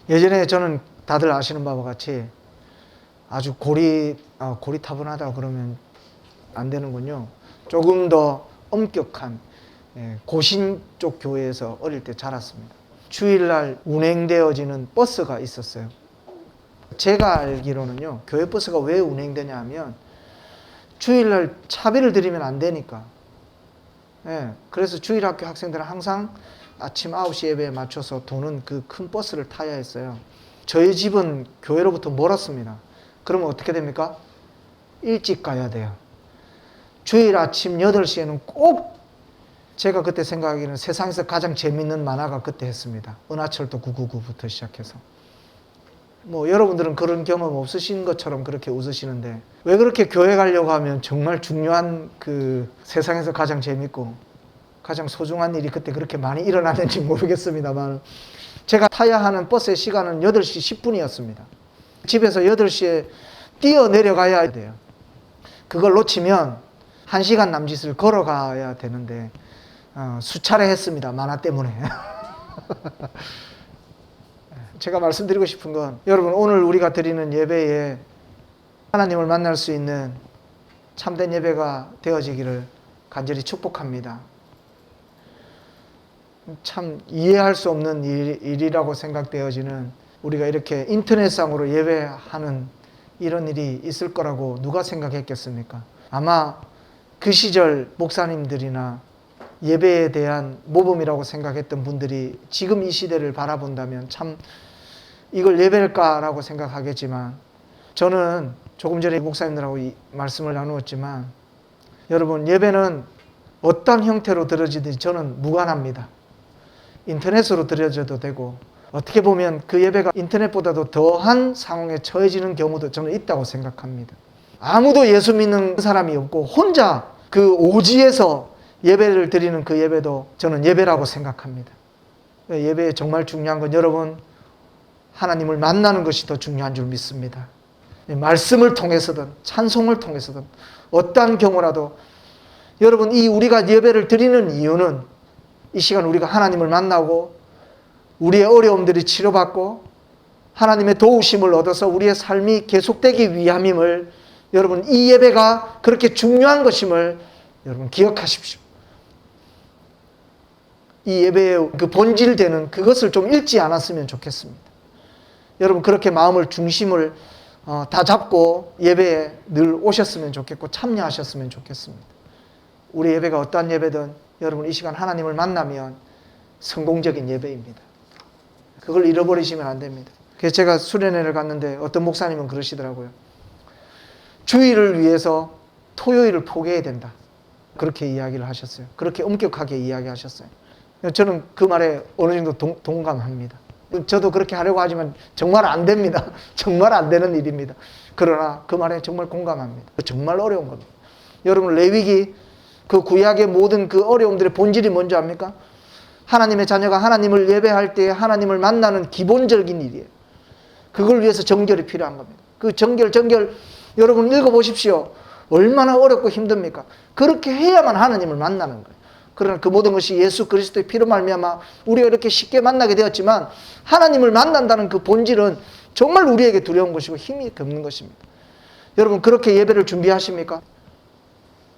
예전에 저는 다들 아시는 바와 같이 아주 고리타분하다 그러면 안 되는군요. 조금 더 엄격한 고신 쪽 교회에서 어릴 때 자랐습니다. 주일날 운행되어지는 버스가 있었어요. 제가 알기로는요, 교회 버스가 왜 운행되냐 하면 주일날 차비를 드리면 안 되니까. 그래서 주일학교 학생들은 항상 아침 9시 예배에 맞춰서 도는 그 큰 버스를 타야 했어요. 저희 집은 교회로부터 멀었습니다. 그러면 어떻게 됩니까? 일찍 가야 돼요. 주일 아침 8시에는 꼭, 제가 그때 생각하기에는 세상에서 가장 재밌는 만화가 그때 했습니다. 은하철도 999부터 시작해서. 여러분들은 그런 경험 없으신 것처럼 그렇게 웃으시는데, 왜 그렇게 교회 가려고 하면 정말 중요한 그 세상에서 가장 재밌고 가장 소중한 일이 그때 그렇게 많이 일어나는지 모르겠습니다만, 제가 타야 하는 버스의 시간은 8시 10분이었습니다. 집에서 8시에 뛰어 내려가야 돼요. 그걸 놓치면 1시간 남짓을 걸어가야 되는데 수차례 했습니다. 만화 때문에. 제가 말씀드리고 싶은 건, 여러분 오늘 우리가 드리는 예배에 하나님을 만날 수 있는 참된 예배가 되어지기를 간절히 축복합니다. 참 이해할 수 없는 일이라고 생각되어지는, 우리가 이렇게 인터넷상으로 예배하는 이런 일이 있을 거라고 누가 생각했겠습니까? 아마 그 시절 목사님들이나 예배에 대한 모범이라고 생각했던 분들이 지금 이 시대를 바라본다면 참 이걸 예배일까라고 생각하겠지만, 저는 조금 전에 목사님들하고 말씀을 나누었지만, 여러분 예배는 어떤 형태로 드려지든지 저는 무관합니다. 인터넷으로 드려져도 되고, 어떻게 보면 그 예배가 인터넷보다도 더한 상황에 처해지는 경우도 저는 있다고 생각합니다. 아무도 예수 믿는 사람이 없고 혼자 그 오지에서 예배를 드리는 그 예배도 저는 예배라고 생각합니다. 예배에 정말 중요한 건 여러분 하나님을 만나는 것이 더 중요한 줄 믿습니다. 말씀을 통해서든 찬송을 통해서든 어떠한 경우라도, 여러분 이 우리가 예배를 드리는 이유는 이 시간 우리가 하나님을 만나고 우리의 어려움들이 치료받고 하나님의 도우심을 얻어서 우리의 삶이 계속되기 위함임을, 여러분 이 예배가 그렇게 중요한 것임을 여러분 기억하십시오. 이 예배의 그 본질되는 그것을 좀 잃지 않았으면 좋겠습니다. 여러분 그렇게 마음을 중심을 다 잡고 예배에 늘 오셨으면 좋겠고 참여하셨으면 좋겠습니다. 우리 예배가 어떠한 예배든 여러분 이 시간 하나님을 만나면 성공적인 예배입니다. 그걸 잃어버리시면 안 됩니다. 그래서 제가 수련회를 갔는데 어떤 목사님은 그러시더라고요. 주일을 위해서 토요일을 포기해야 된다. 그렇게 이야기를 하셨어요. 그렇게 엄격하게 이야기하셨어요. 저는 그 말에 어느 정도 동감합니다. 저도 그렇게 하려고 하지만 정말 안 됩니다. 정말 안 되는 일입니다. 그러나 그 말에 정말 공감합니다. 정말 어려운 겁니다. 여러분 레위기 그 구약의 모든 그 어려움들의 본질이 뭔지 압니까? 하나님의 자녀가 하나님을 예배할 때 하나님을 만나는 기본적인 일이에요. 그걸 위해서 정결이 필요한 겁니다. 그 정결 여러분 읽어보십시오. 얼마나 어렵고 힘듭니까? 그렇게 해야만 하나님을 만나는 거예요. 그러나 그 모든 것이 예수 그리스도의 피로 말미암아 우리가 이렇게 쉽게 만나게 되었지만, 하나님을 만난다는 그 본질은 정말 우리에게 두려운 것이고 힘이 없는 것입니다. 여러분 그렇게 예배를 준비하십니까?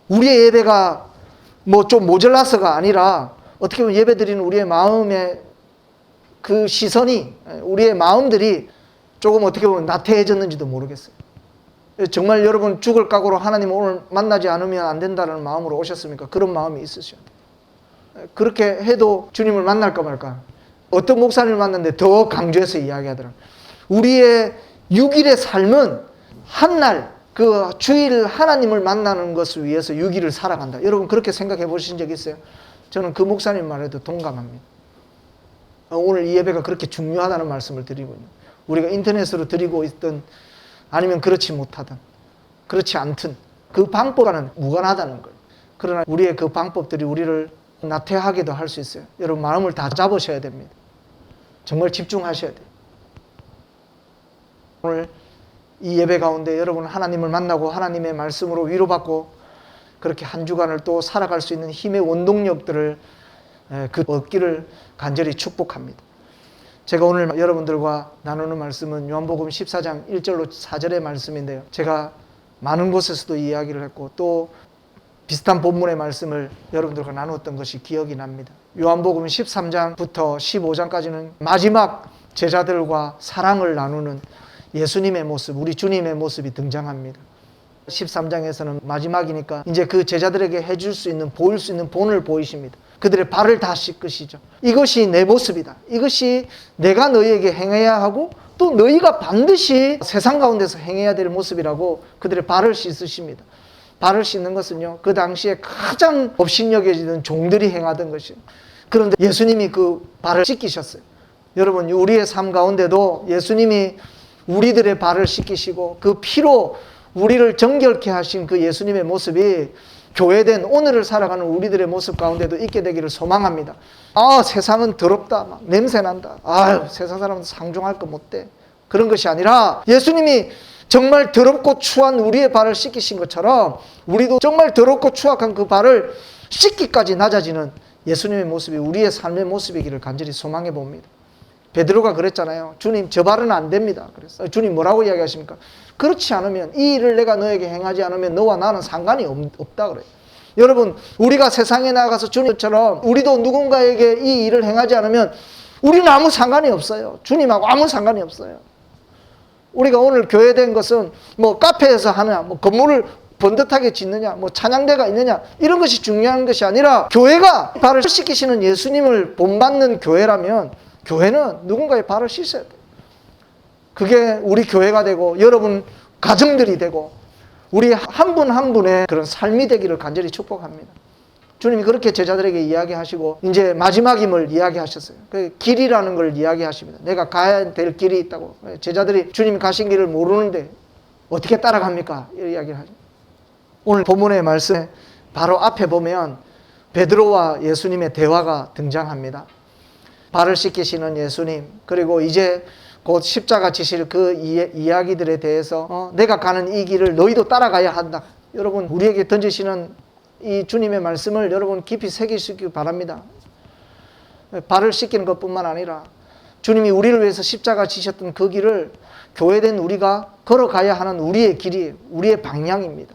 우리의 예배가 좀 모자라서가 아니라 어떻게 보면 예배드리는 우리의 마음의 그 시선이, 우리의 마음들이 조금 어떻게 보면 나태해졌는지도 모르겠어요. 정말 여러분 죽을 각오로 하나님 오늘 만나지 않으면 안 된다는 마음으로 오셨습니까? 그런 마음이 있으셔야 돼요. 그렇게 해도 주님을 만날까 말까. 어떤 목사님을 만났는데 더 강조해서 이야기하더라고요. 우리의 6일의 삶은 한날 그 주일 하나님을 만나는 것을 위해서 6일을 살아간다. 여러분 그렇게 생각해 보신 적 있어요? 저는 그 목사님 말에도 동감합니다. 오늘 이 예배가 그렇게 중요하다는 말씀을 드리군요. 우리가 인터넷으로 드리고 있든 아니면 그렇지 못하든 그렇지 않든 그 방법과는 무관하다는 거예요. 그러나 우리의 그 방법들이 우리를 나태하게도 할 수 있어요. 여러분 마음을 다 잡으셔야 됩니다. 정말 집중하셔야 돼요. 오늘 이 예배 가운데 여러분 하나님을 만나고 하나님의 말씀으로 위로받고 그렇게 한 주간을 또 살아갈 수 있는 힘의 원동력들을 얻기를 간절히 축복합니다. 제가 오늘 여러분들과 나누는 말씀은 요한복음 14장 1절로 4절의 말씀인데요. 제가 많은 곳에서도 이야기를 했고 또 비슷한 본문의 말씀을 여러분들과 나누었던 것이 기억이 납니다. 요한복음 13장부터 15장까지는 마지막 제자들과 사랑을 나누는 예수님의 모습, 우리 주님의 모습이 등장합니다. 13장에서는 마지막이니까 이제 그 제자들에게 해줄 수 있는, 보일 수 있는 본을 보이십니다. 그들의 발을 다 씻으시죠. 이것이 내 모습이다. 이것이 내가 너희에게 행해야 하고 또 너희가 반드시 세상 가운데서 행해야 될 모습이라고 그들의 발을 씻으십니다. 발을 씻는 것은요, 그 당시에 가장 업신여겨지는 종들이 행하던 것이에요. 그런데 예수님이 그 발을 씻기셨어요. 여러분, 우리의 삶 가운데도 예수님이 우리들의 발을 씻기시고 그 피로 우리를 정결케 하신 그 예수님의 모습이 교회된 오늘을 살아가는 우리들의 모습 가운데도 있게 되기를 소망합니다. 아, 세상은 더럽다, 막 냄새난다, 아유, 세상 사람은 상종할 거 못돼, 그런 것이 아니라 예수님이 정말 더럽고 추한 우리의 발을 씻기신 것처럼 우리도 정말 더럽고 추악한 그 발을 씻기까지 낮아지는 예수님의 모습이 우리의 삶의 모습이기를 간절히 소망해 봅니다. 베드로가 그랬잖아요. 주님, 저 발은 안 됩니다. 그래서 주님 뭐라고 이야기하십니까? 그렇지 않으면, 이 일을 내가 너에게 행하지 않으면 너와 나는 상관이 없다 그래요. 여러분, 우리가 세상에 나가서 주님처럼 우리도 누군가에게 이 일을 행하지 않으면 우리는 아무 상관이 없어요. 주님하고 아무 상관이 없어요. 우리가 오늘 교회된 것은 뭐 카페에서 하느냐, 뭐 건물을 번듯하게 짓느냐, 뭐 찬양대가 있느냐, 이런 것이 중요한 것이 아니라 교회가 발을 씻기시는 예수님을 본받는 교회라면 교회는 누군가의 발을 씻어야 돼요. 그게 우리 교회가 되고 여러분 가정들이 되고 우리 한 분 한 분의 그런 삶이 되기를 간절히 축복합니다. 주님이 그렇게 제자들에게 이야기하시고 이제 마지막임을 이야기하셨어요. 그 길이라는 걸 이야기하십니다. 내가 가야 될 길이 있다고. 제자들이 주님이 가신 길을 모르는데 어떻게 따라갑니까? 이런 이야기를 하죠. 오늘 본문의 말씀에 바로 앞에 보면 베드로와 예수님의 대화가 등장합니다. 발을 씻기시는 예수님, 그리고 이제 곧 십자가 지실 그 이야기들에 대해서 내가 가는 이 길을 너희도 따라가야 한다. 여러분, 우리에게 던지시는 이 주님의 말씀을 여러분 깊이 새기시기 바랍니다. 발을 씻기는 것뿐만 아니라 주님이 우리를 위해서 십자가 지셨던 그 길을 교회된 우리가 걸어가야 하는 우리의 길이, 우리의 방향입니다.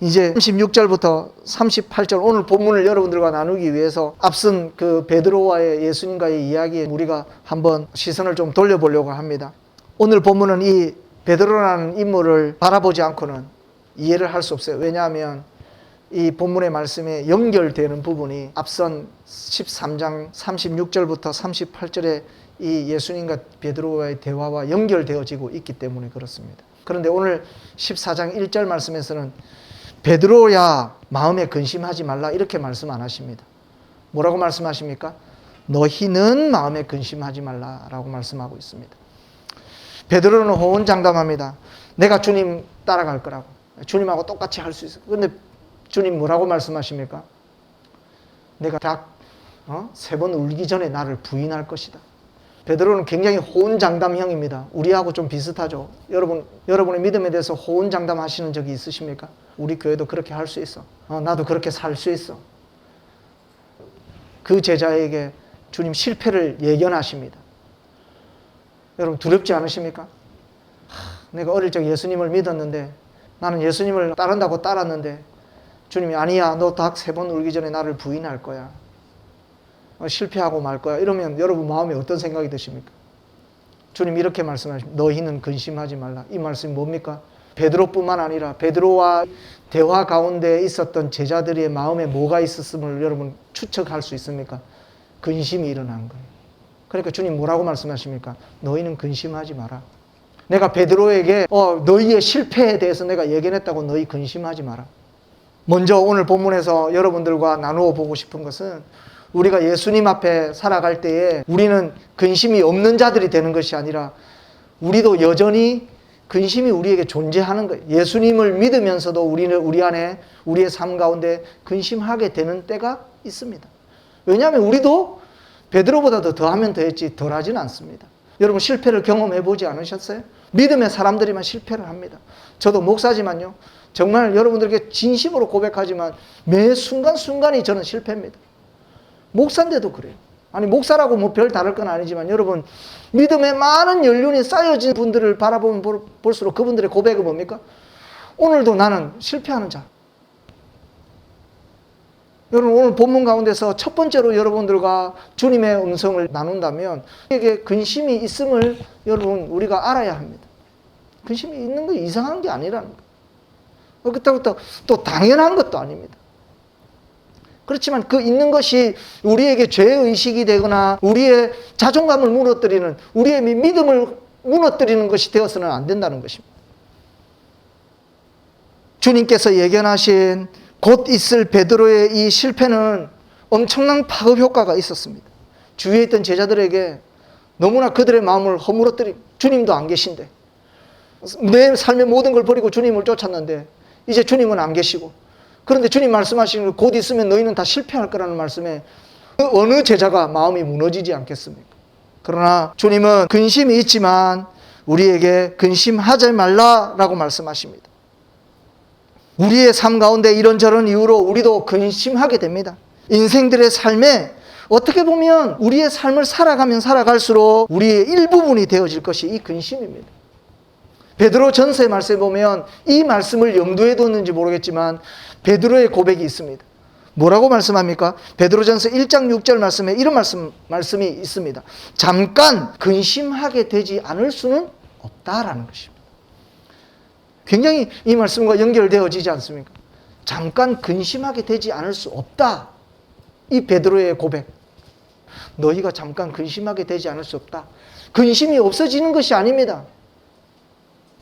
이제 36절부터 38절 오늘 본문을 여러분들과 나누기 위해서 앞선 그 베드로와의 예수님과의 이야기에 우리가 한번 시선을 좀 돌려보려고 합니다. 오늘 본문은 이 베드로라는 인물을 바라보지 않고는 이해를 할 수 없어요. 왜냐하면 이 본문의 말씀에 연결되는 부분이 앞선 13장 36절부터 38절에 이 예수님과 베드로와의 대화와 연결되어지고 있기 때문에 그렇습니다. 그런데 오늘 14장 1절 말씀에서는 베드로야 마음에 근심하지 말라 이렇게 말씀 안 하십니다. 뭐라고 말씀하십니까? 너희는 마음에 근심하지 말라라고 말씀하고 있습니다. 베드로는 호언장담합니다. 내가 주님 따라갈 거라고. 주님하고 똑같이 할 수 있어. 그런데 주님 뭐라고 말씀하십니까? 내가 닭 3번 울기 전에 나를 부인할 것이다. 베드로는 굉장히 호언장담형입니다. 우리하고 좀 비슷하죠. 여러분의 믿음에 대해서 호언장담 하시는 적이 있으십니까? 우리 교회도 그렇게 할 수 있어. 나도 그렇게 살 수 있어. 그 제자에게 주님 실패를 예견하십니다. 여러분 두렵지 않으십니까? 내가 어릴 적 예수님을 믿었는데 나는 예수님을 따른다고 따랐는데 주님이 아니야, 너 닭 3번 울기 전에 나를 부인할 거야. 실패하고 말 거야. 이러면 여러분 마음에 어떤 생각이 드십니까? 주님 이렇게 말씀하십니다. 너희는 근심하지 말라. 이 말씀이 뭡니까? 베드로뿐만 아니라 베드로와 대화 가운데 있었던 제자들의 마음에 뭐가 있었음을 여러분 추측할 수 있습니까? 근심이 일어난 거예요. 그러니까 주님 뭐라고 말씀하십니까? 너희는 근심하지 마라. 내가 베드로에게 너희의 실패에 대해서 내가 예견했다고 너희 근심하지 마라. 먼저 오늘 본문에서 여러분들과 나누어 보고 싶은 것은 우리가 예수님 앞에 살아갈 때에 우리는 근심이 없는 자들이 되는 것이 아니라 우리도 여전히 근심이 우리에게 존재하는 거예요. 예수님을 믿으면서도 우리는 우리 안에 우리의 삶 가운데 근심하게 되는 때가 있습니다. 왜냐하면 우리도 베드로보다 더하면 더했지 덜하지는 않습니다. 여러분 실패를 경험해 보지 않으셨어요? 믿음의 사람들이만 실패를 합니다. 저도 목사지만요. 정말 여러분들에게 진심으로 고백하지만 매 순간순간이 저는 실패입니다. 목사인데도 그래요. 아니 목사라고 뭐 별 다를 건 아니지만 여러분 믿음에 많은 연륜이 쌓여진 분들을 바라보면 볼수록 그분들의 고백은 뭡니까? 오늘도 나는 실패하는 자. 여러분 오늘 본문 가운데서 첫 번째로 여러분들과 주님의 음성을 나눈다면 우리에게 근심이 있음을 여러분 우리가 알아야 합니다. 근심이 있는 거 이상한 게 아니라는 거. 그렇다고 또 당연한 것도 아닙니다. 그렇지만 그 있는 것이 우리에게 죄의식이 되거나 우리의 자존감을 무너뜨리는, 우리의 믿음을 무너뜨리는 것이 되어서는 안 된다는 것입니다. 주님께서 예견하신 곧 있을 베드로의 이 실패는 엄청난 파급 효과가 있었습니다. 주위에 있던 제자들에게 너무나 그들의 마음을 허물어뜨린, 주님도 안 계신데 내 삶의 모든 걸 버리고 주님을 쫓았는데 이제 주님은 안 계시고, 그런데 주님 말씀하시는 곧 있으면 너희는 다 실패할 거라는 말씀에 그 어느 제자가 마음이 무너지지 않겠습니까? 그러나 주님은 근심이 있지만 우리에게 근심하지 말라라고 말씀하십니다. 우리의 삶 가운데 이런저런 이유로 우리도 근심하게 됩니다. 인생들의 삶에 어떻게 보면 우리의 삶을 살아가면 살아갈수록 우리의 일부분이 되어질 것이 이 근심입니다. 베드로 전서의 말씀에 보면 이 말씀을 염두에 뒀는지 모르겠지만 베드로의 고백이 있습니다. 뭐라고 말씀합니까? 베드로전서 1장 6절 말씀에 이런 말씀이 있습니다. 잠깐 근심하게 되지 않을 수는 없다라는 것입니다. 굉장히 이 말씀과 연결되어지지 않습니까? 잠깐 근심하게 되지 않을 수 없다. 이 베드로의 고백. 너희가 잠깐 근심하게 되지 않을 수 없다. 근심이 없어지는 것이 아닙니다.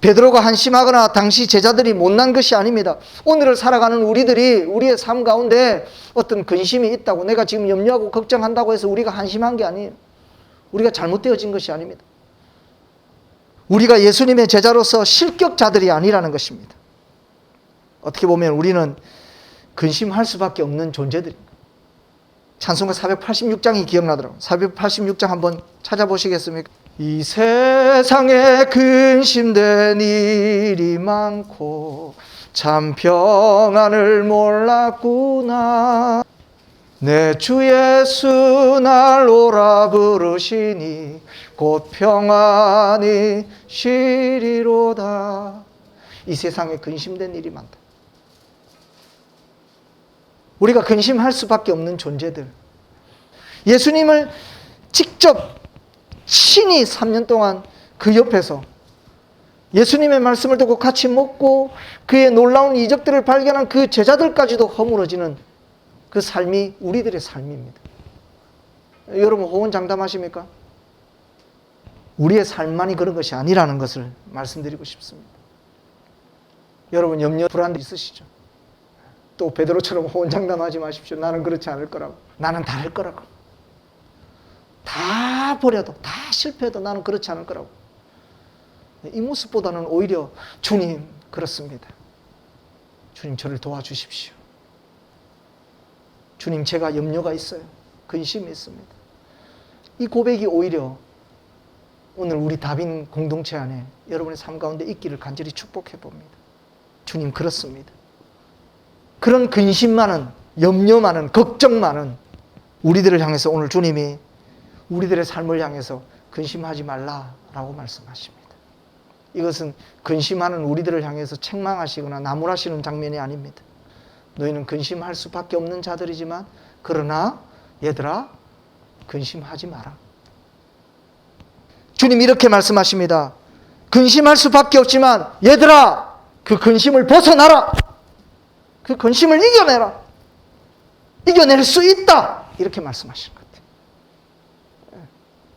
베드로가 한심하거나 당시 제자들이 못난 것이 아닙니다. 오늘을 살아가는 우리들이 우리의 삶 가운데 어떤 근심이 있다고, 내가 지금 염려하고 걱정한다고 해서 우리가 한심한 게 아니에요. 우리가 잘못되어진 것이 아닙니다. 우리가 예수님의 제자로서 실격자들이 아니라는 것입니다. 어떻게 보면 우리는 근심할 수밖에 없는 존재들입니다. 찬송가 486장이 기억나더라고요. 486장 한번 찾아보시겠습니까? 이 세상에 근심된 일이 많고 참 평안을 몰랐구나. 내 주 예수 날 오라 부르시니 곧 평안이 쉬리로다. 이 세상에 근심된 일이 많다. 우리가 근심할 수밖에 없는 존재들. 예수님을 직접 친히 3년 동안 그 옆에서 예수님의 말씀을 듣고 같이 먹고 그의 놀라운 이적들을 발견한 그 제자들까지도 허물어지는 그 삶이 우리들의 삶입니다. 여러분 호언장담하십니까? 우리의 삶만이 그런 것이 아니라는 것을 말씀드리고 싶습니다. 여러분 염려 불안도 있으시죠? 또 베드로처럼 호언장담하지 마십시오. 나는 그렇지 않을 거라고. 나는 다를 거라고. 다 버려도, 다 실패해도 나는 그렇지 않을 거라고. 이 모습보다는 오히려 주님 그렇습니다. 주님 저를 도와주십시오. 주님 제가 염려가 있어요. 근심이 있습니다. 이 고백이 오히려 오늘 우리 다빈 공동체 안에 여러분의 삶 가운데 있기를 간절히 축복해 봅니다. 주님 그렇습니다. 그런 근심 많은, 염려 많은, 걱정 많은 우리들을 향해서 오늘 주님이 우리들의 삶을 향해서 근심하지 말라라고 말씀하십니다. 이것은 근심하는 우리들을 향해서 책망하시거나 나무라시는 장면이 아닙니다. 너희는 근심할 수밖에 없는 자들이지만 그러나 얘들아 근심하지 마라. 주님 이렇게 말씀하십니다. 근심할 수밖에 없지만 얘들아 그 근심을 벗어나라. 그 근심을 이겨내라. 이겨낼 수 있다. 이렇게 말씀하시는 것 같아요.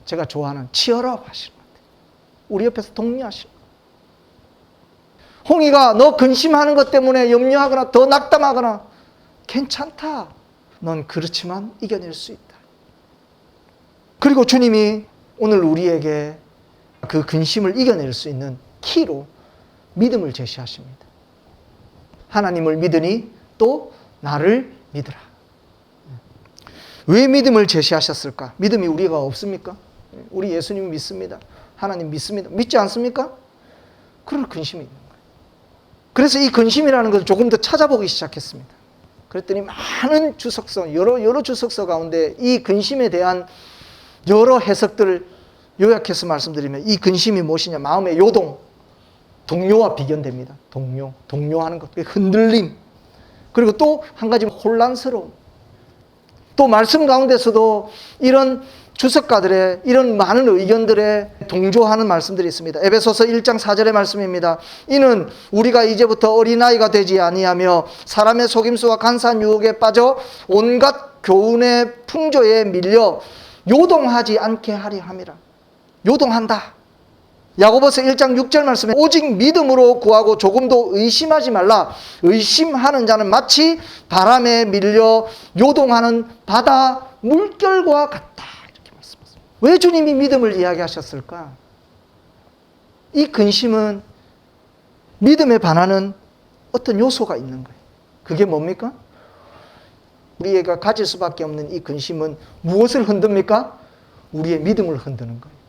제가 좋아하는 치어업 하시는 것 같아요. 우리 옆에서 독려하시는 것 같아요. 홍이가 너 근심하는 것 때문에 염려하거나 더 낙담하거나 괜찮다. 넌 그렇지만 이겨낼 수 있다. 그리고 주님이 오늘 우리에게 그 근심을 이겨낼 수 있는 키로 믿음을 제시하십니다. 하나님을 믿으니 또 나를 믿으라. 왜 믿음을 제시하셨을까? 믿음이 우리가 없습니까? 우리 예수님 믿습니다. 하나님 믿습니다. 믿지 않습니까? 그런 근심이 있는 거예요. 그래서 이 근심이라는 것을 조금 더 찾아보기 시작했습니다. 그랬더니 많은 주석서, 여러 주석서 가운데 이 근심에 대한 여러 해석들을 요약해서 말씀드리면, 이 근심이 무엇이냐? 마음의 요동, 동요와 비견됩니다. 동요하는 것, 흔들림. 그리고 또 한 가지 혼란스러움. 또 말씀 가운데서도 이런 주석가들의 이런 많은 의견들에 동조하는 말씀들이 있습니다. 에베소서 1장 4절의 말씀입니다. 이는 우리가 이제부터 어린아이가 되지 아니하며 사람의 속임수와 간사한 유혹에 빠져 온갖 교훈의 풍조에 밀려 요동하지 않게 하려 함이라. 요동한다. 야고보서 1장 6절 말씀에 오직 믿음으로 구하고 조금도 의심하지 말라. 의심하는 자는 마치 바람에 밀려 요동하는 바다 물결과 같다. 이렇게 말씀하셨습니다. 왜 주님이 믿음을 이야기하셨을까? 이 근심은 믿음에 반하는 어떤 요소가 있는 거예요. 그게 뭡니까? 우리가 가질 수밖에 없는 이 근심은 무엇을 흔듭니까? 우리의 믿음을 흔드는 거예요.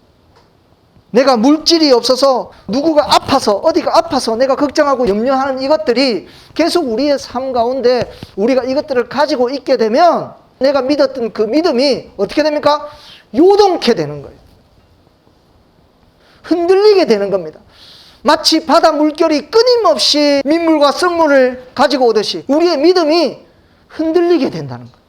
내가 물질이 없어서 누구가 아파서 어디가 아파서 내가 걱정하고 염려하는 이것들이 계속 우리의 삶 가운데 우리가 이것들을 가지고 있게 되면 내가 믿었던 그 믿음이 어떻게 됩니까? 요동케 되는 거예요. 흔들리게 되는 겁니다. 마치 바다 물결이 끊임없이 민물과 썰물을 가지고 오듯이 우리의 믿음이 흔들리게 된다는 거예요.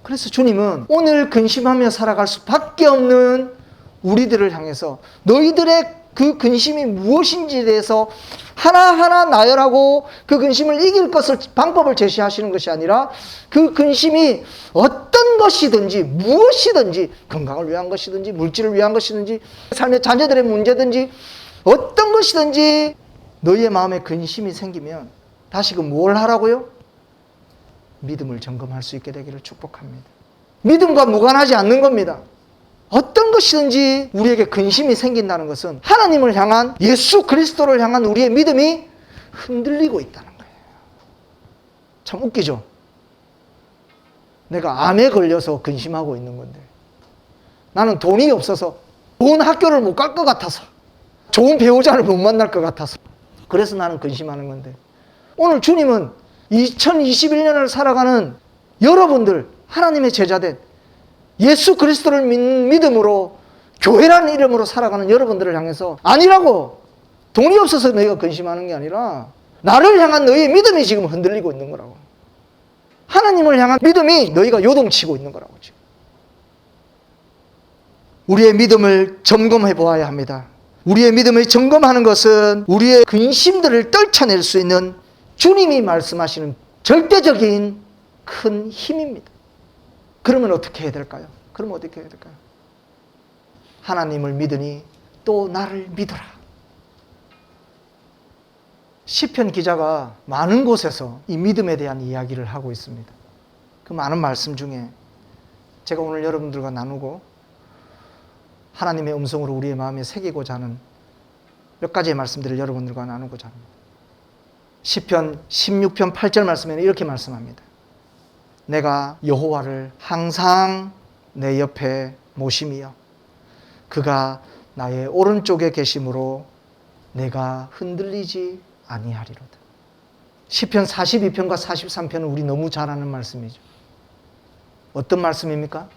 그래서 주님은 오늘 근심하며 살아갈 수밖에 없는 우리들을 향해서 너희들의 그 근심이 무엇인지에 대해서 하나하나 나열하고 그 근심을 이길 것을 방법을 제시하시는 것이 아니라 그 근심이 어떤 것이든지 무엇이든지 건강을 위한 것이든지 물질을 위한 것이든지 삶의 자녀들의 문제든지 어떤 것이든지 너희의 마음에 근심이 생기면 다시금 뭘 하라고요? 믿음을 점검할 수 있게 되기를 축복합니다. 믿음과 무관하지 않는 겁니다. 어떤 것이든지 우리에게 근심이 생긴다는 것은 하나님을 향한, 예수 그리스도를 향한 우리의 믿음이 흔들리고 있다는 거예요. 참 웃기죠? 내가 암에 걸려서 근심하고 있는 건데, 나는 돈이 없어서 좋은 학교를 못 갈 것 같아서, 좋은 배우자를 못 만날 것 같아서, 그래서 나는 근심하는 건데, 오늘 주님은 2021년을 살아가는 여러분들, 하나님의 제자된 예수 그리스도를 믿음으로 교회라는 이름으로 살아가는 여러분들을 향해서 아니라고, 돈이 없어서 너희가 근심하는 게 아니라 나를 향한 너희의 믿음이 지금 흔들리고 있는 거라고. 하나님을 향한 믿음이 너희가 요동치고 있는 거라고. 지금 우리의 믿음을 점검해 보아야 합니다. 우리의 믿음을 점검하는 것은 우리의 근심들을 떨쳐낼 수 있는 주님이 말씀하시는 절대적인 큰 힘입니다. 그러면 어떻게 해야 될까요? 하나님을 믿으니 또 나를 믿어라. 시편 기자가 많은 곳에서 이 믿음에 대한 이야기를 하고 있습니다. 그 많은 말씀 중에 제가 오늘 여러분들과 나누고 하나님의 음성으로 우리의 마음에 새기고자 하는 몇 가지의 말씀들을 여러분들과 나누고자 합니다. 시편 16편 8절 말씀에는 이렇게 말씀합니다. 내가 여호와를 항상 내 옆에 모심이여 그가 나의 오른쪽에 계심으로 내가 흔들리지 아니하리로다. 시편 42편과 43편은 우리 너무 잘 아는 말씀이죠. 어떤 말씀입니까?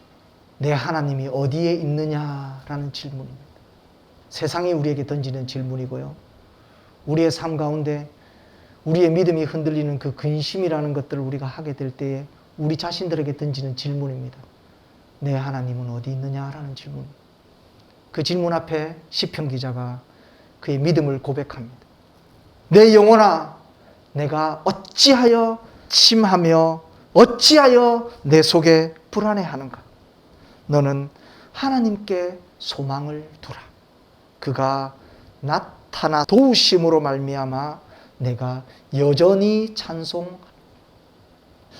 내 하나님이 어디에 있느냐라는 질문입니다. 세상이 우리에게 던지는 질문이고요. 우리의 삶 가운데 우리의 믿음이 흔들리는 그 근심이라는 것들을 우리가 하게 될 때에 우리 자신들에게 던지는 질문입니다. 내 하나님은 어디 있느냐라는 질문. 그 질문 앞에 시편 기자가 그의 믿음을 고백합니다. 내 영혼아, 내가 어찌하여 침하며 어찌하여 내 속에 불안해하는가? 너는 하나님께 소망을 두라. 그가 나타나 도우심으로 말미암아 내가 여전히 찬송하리라.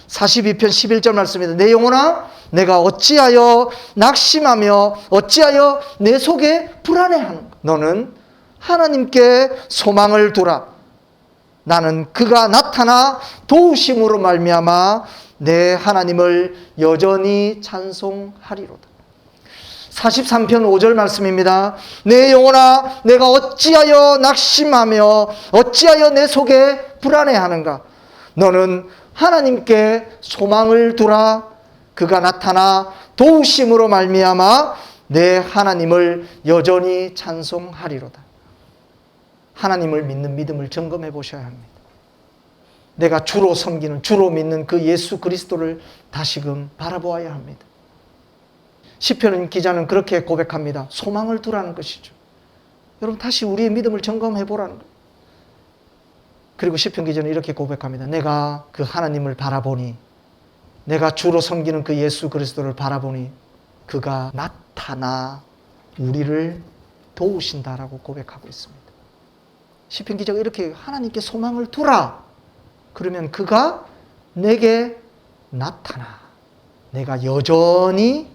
42편 11절 말씀입니다. 내 영혼아, 내가 어찌하여 낙심하며 어찌하여 내 속에 불안해하는가? 너는 하나님께 소망을 두라. 나는 그가 나타나 도우심으로 말미암아 내 하나님을 여전히 찬송하리로다. 43편 5절 말씀입니다. 내 영혼아, 내가 어찌하여 낙심하며 어찌하여 내 속에 불안해하는가? 너는 하나님께 소망을 두라. 그가 나타나 도우심으로 말미암아 내 하나님을 여전히 찬송하리로다. 하나님을 믿는 믿음을 점검해 보셔야 합니다. 내가 주로 섬기는, 주로 믿는 그 예수 그리스도를 다시금 바라보아야 합니다. 시편 기자는 그렇게 고백합니다. 소망을 두라는 것이죠. 여러분 다시 우리의 믿음을 점검해 보라는 거예요. 그리고 시편 기자는 이렇게 고백합니다. 내가 그 하나님을 바라보니, 내가 주로 섬기는 그 예수 그리스도를 바라보니 그가 나타나 우리를 도우신다라고 고백하고 있습니다. 시편 기자가 이렇게 하나님께 소망을 두라. 그러면 그가 내게 나타나. 내가 여전히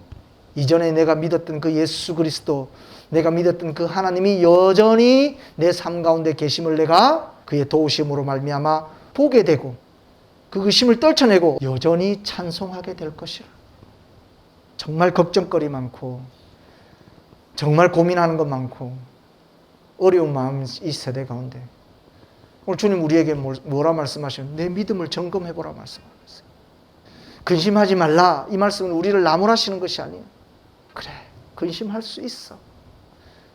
이전에 내가 믿었던 그 예수 그리스도, 내가 믿었던 그 하나님이 여전히 내 삶 가운데 계심을 내가 그의 도우심으로 말미암아 보게 되고 그 의심을 떨쳐내고 여전히 찬송하게 될 것이라. 정말 걱정거리 많고 정말 고민하는 것 많고 어려운 마음 이 세대 가운데 오늘 주님 우리에게 뭐라 말씀하시는? 내 믿음을 점검해보라 말씀하셨어요. 근심하지 말라. 이 말씀은 우리를 나무라시는 것이 아니에요. 그래, 근심할 수 있어.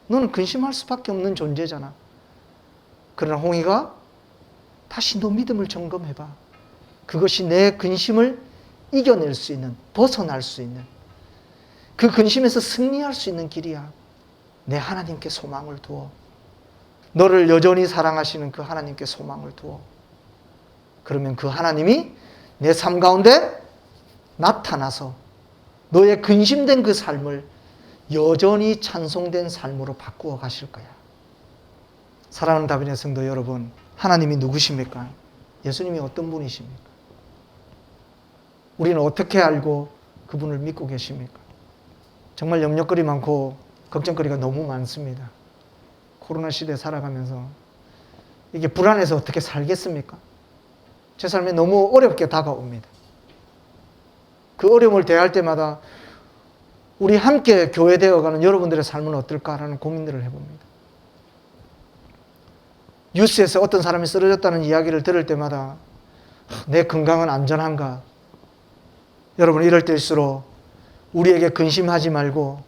너는 근심할 수밖에 없는 존재잖아. 그러나 홍이가 다시 너 믿음을 점검해봐. 그것이 내 근심을 이겨낼 수 있는, 벗어날 수 있는, 그 근심에서 승리할 수 있는 길이야. 내 하나님께 소망을 두어. 너를 여전히 사랑하시는 그 하나님께 소망을 두어. 그러면 그 하나님이 내 삶 가운데 나타나서 너의 근심된 그 삶을 여전히 찬송된 삶으로 바꾸어 가실 거야. 사랑하는 다빈의 성도 여러분, 하나님이 누구십니까? 예수님이 어떤 분이십니까? 우리는 어떻게 알고 그분을 믿고 계십니까? 정말 염려거리 많고 걱정거리가 너무 많습니다. 코로나 시대에 살아가면서 이게 불안해서 어떻게 살겠습니까? 제 삶에 너무 어렵게 다가옵니다. 그 어려움을 대할 때마다 우리 함께 교회되어가는 여러분들의 삶은 어떨까라는 고민들을 해봅니다. 뉴스에서 어떤 사람이 쓰러졌다는 이야기를 들을 때마다 내 건강은 안전한가? 여러분 이럴 때일수록 우리에게 근심하지 말고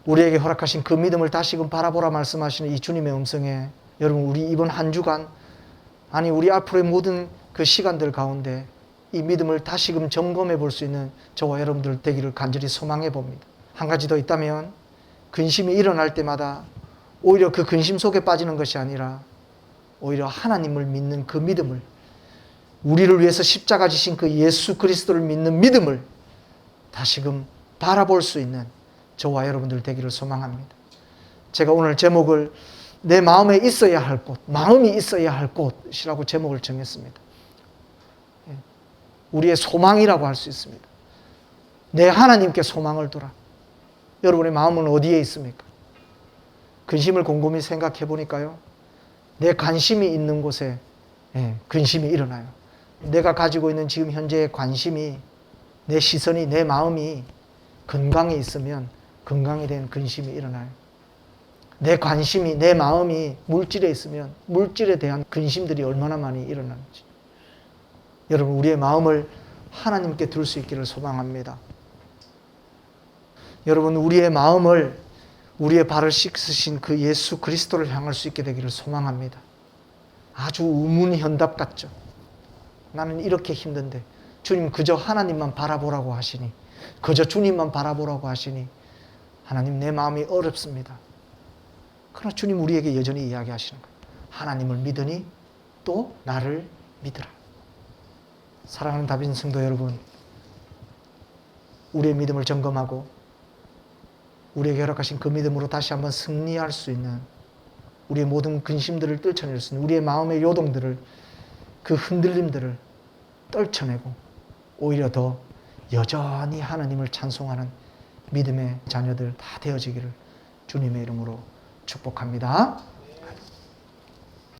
우리에게 허락하신 그 믿음을 다시금 바라보라 말씀하시는 이 주님의 음성에 여러분 우리 이번 한 주간 아니 우리 앞으로의 모든 그 시간들 가운데 이 믿음을 다시금 점검해 볼 수 있는 저와 여러분들 되기를 간절히 소망해 봅니다. 한 가지 더 있다면 근심이 일어날 때마다 오히려 그 근심 속에 빠지는 것이 아니라 오히려 하나님을 믿는 그 믿음을, 우리를 위해서 십자가 지신 그 예수 그리스도를 믿는 믿음을 다시금 바라볼 수 있는 저와 여러분들 되기를 소망합니다. 제가 오늘 제목을 내 마음에 있어야 할 곳, 마음이 있어야 할 곳이라고 제목을 정했습니다. 우리의 소망이라고 할 수 있습니다. 내 하나님께 소망을 두라. 여러분의 마음은 어디에 있습니까? 근심을 곰곰이 생각해 보니까요, 내 관심이 있는 곳에 근심이 일어나요. 내가 가지고 있는 지금 현재의 관심이, 내 시선이, 내 마음이 건강에 있으면 건강에 대한 근심이 일어나요. 내 관심이, 내 마음이 물질에 있으면 물질에 대한 근심들이 얼마나 많이 일어나는지. 여러분 우리의 마음을 하나님께 둘 수 있기를 소망합니다. 여러분 우리의 마음을 우리의 발을 씻으신 그 예수 그리스도를 향할 수 있게 되기를 소망합니다. 아주 우문현답 같죠. 나는 이렇게 힘든데 주님 그저 하나님만 바라보라고 하시니, 그저 주님만 바라보라고 하시니 하나님 내 마음이 어렵습니다. 그러나 주님 우리에게 여전히 이야기하시는 거예요. 하나님을 믿으니 또 나를 믿으라. 사랑하는 다빈 성도 여러분, 우리의 믿음을 점검하고 우리에게 허락하신 그 믿음으로 다시 한번 승리할 수 있는, 우리의 모든 근심들을 떨쳐낼 수 있는, 우리의 마음의 요동들을, 그 흔들림들을 떨쳐내고 오히려 더 여전히 하나님을 찬송하는 믿음의 자녀들 다 되어지기를 주님의 이름으로 축복합니다.